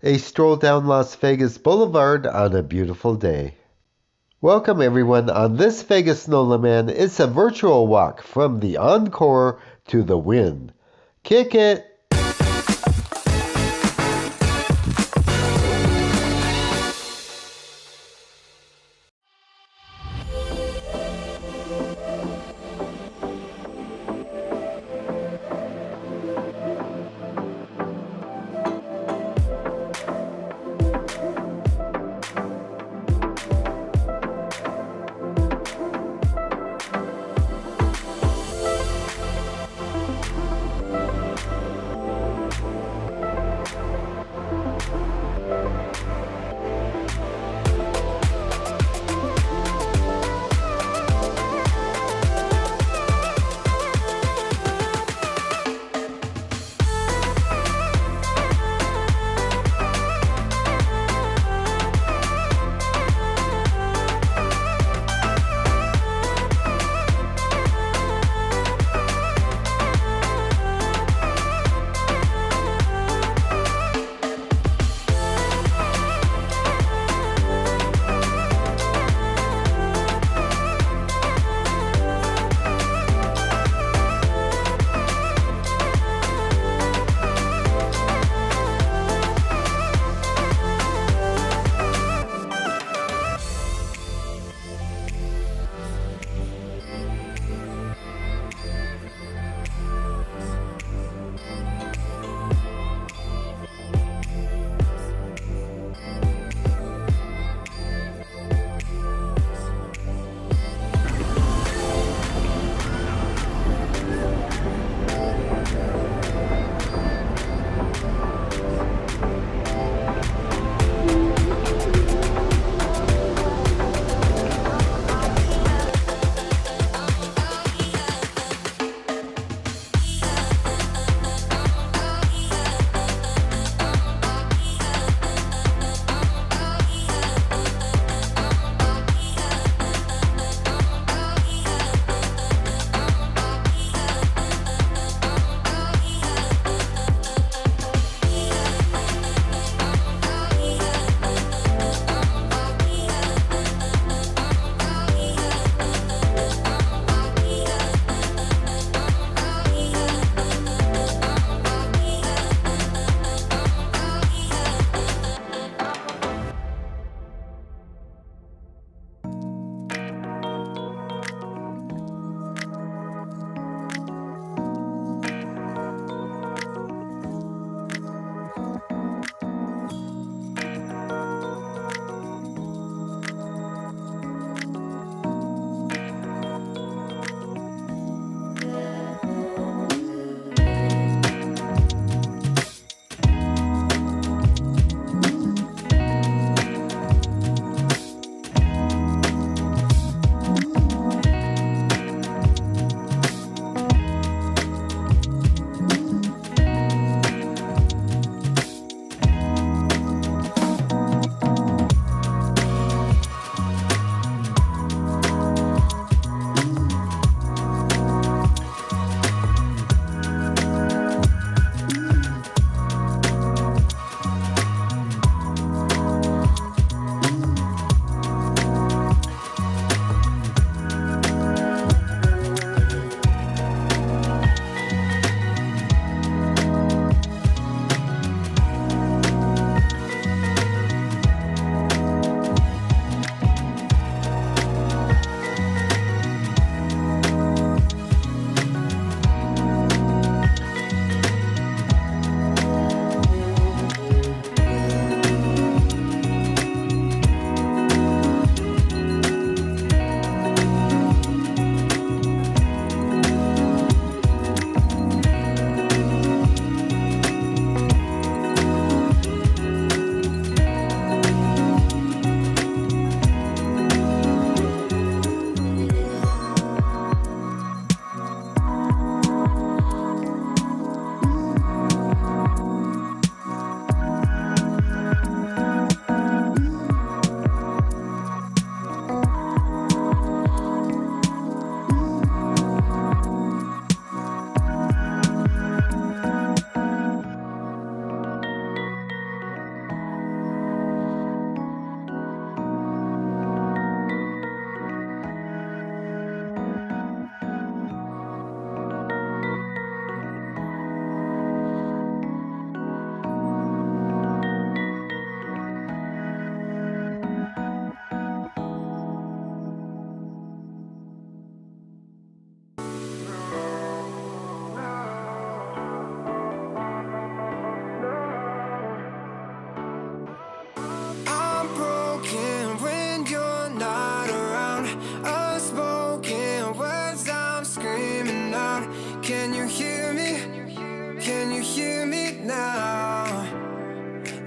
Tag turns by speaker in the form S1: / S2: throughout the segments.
S1: a stroll down Las Vegas Boulevard on a beautiful day. Welcome everyone. On this Vegas Nola Man, it's a virtual walk from the Encore to the Wynn. Kick it!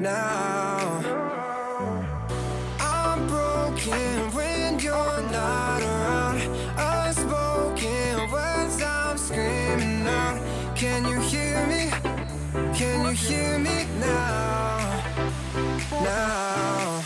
S2: now. I'm broken when you're not around. Unspoken words I'm screaming out. Can you hear me? Can you hear me now? Now.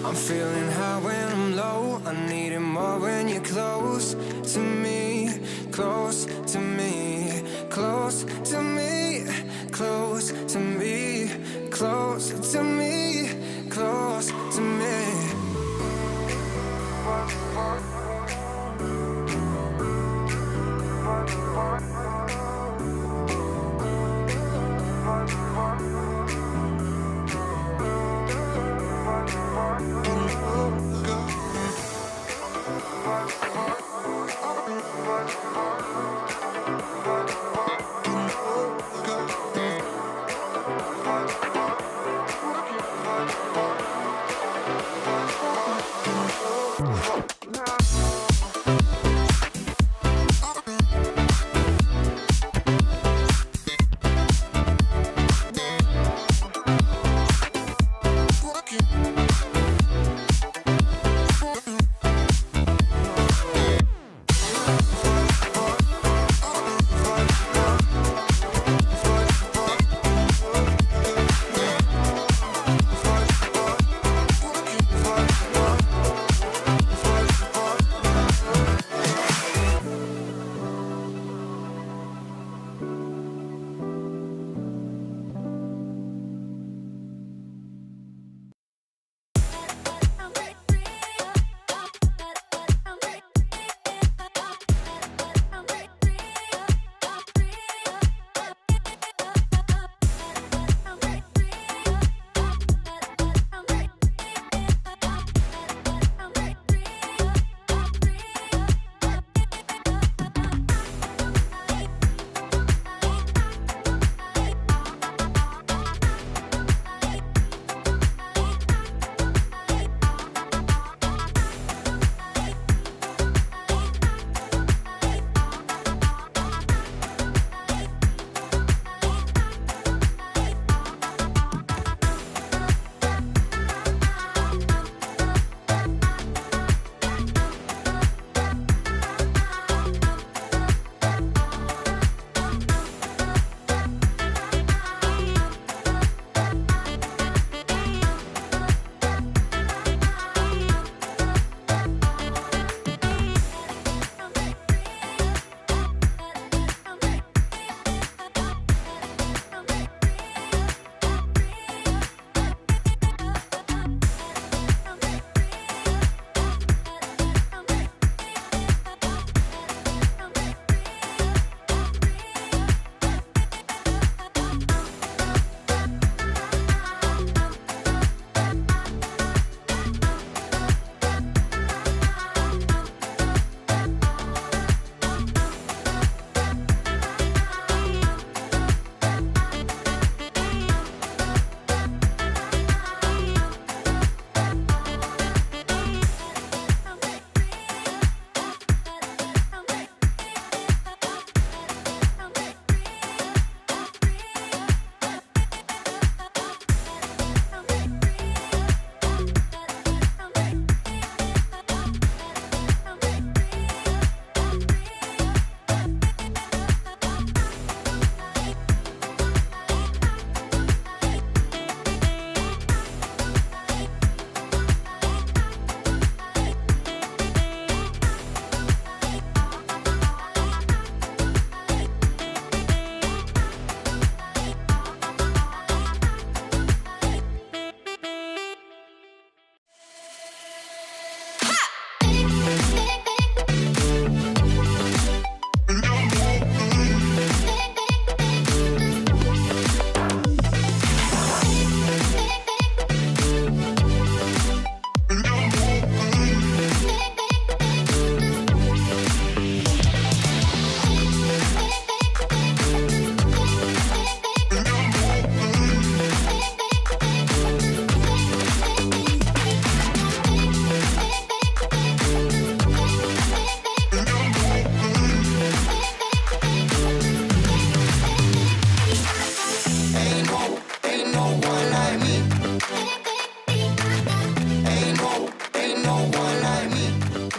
S2: I'm feeling high when I'm low. I need it more when you're close to me, close to me, close to me, close to me, close to me, close to me.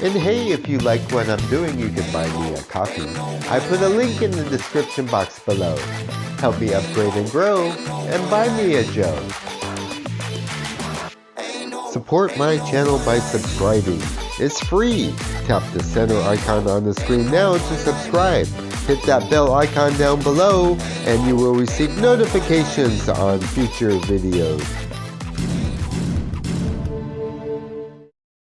S1: And hey, if you like what I'm doing, you can buy me a coffee. I put a link in the description box below. Help me upgrade and grow, and buy me a Joe. Support my channel by subscribing. It's free. Tap the center icon on the screen now to subscribe. Hit that bell icon down below, and you will receive notifications on future videos.